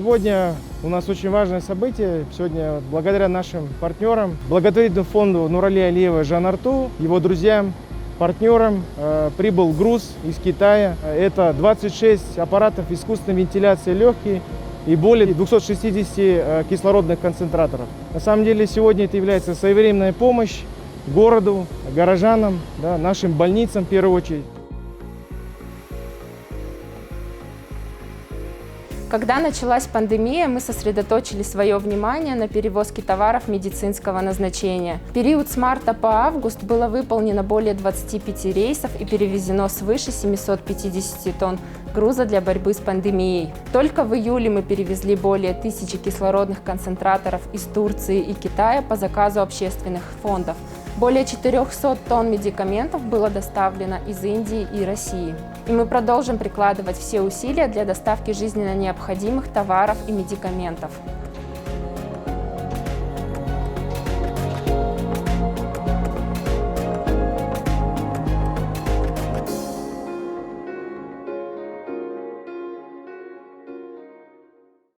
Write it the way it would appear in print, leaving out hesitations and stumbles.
Сегодня у нас очень важное событие. Сегодня благодаря нашим партнерам, благотворительному фонду Нурали Алиева Жан-Арту, его друзьям, партнерам прибыл груз из Китая. Это 26 аппаратов искусственной вентиляции легких и более 260 кислородных концентраторов. На самом деле сегодня это является своевременная помощь городу, горожанам, да, нашим больницам в первую очередь. Когда началась пандемия, мы сосредоточили свое внимание на перевозке товаров медицинского назначения. В период с марта по август было выполнено более 25 рейсов и перевезено свыше 750 тонн груза для борьбы с пандемией. Только в июле мы перевезли более 1000 кислородных концентраторов из Турции и Китая по заказу общественных фондов. Более 400 тонн медикаментов было доставлено из Индии и России. И мы продолжим прикладывать все усилия для доставки жизненно необходимых товаров и медикаментов.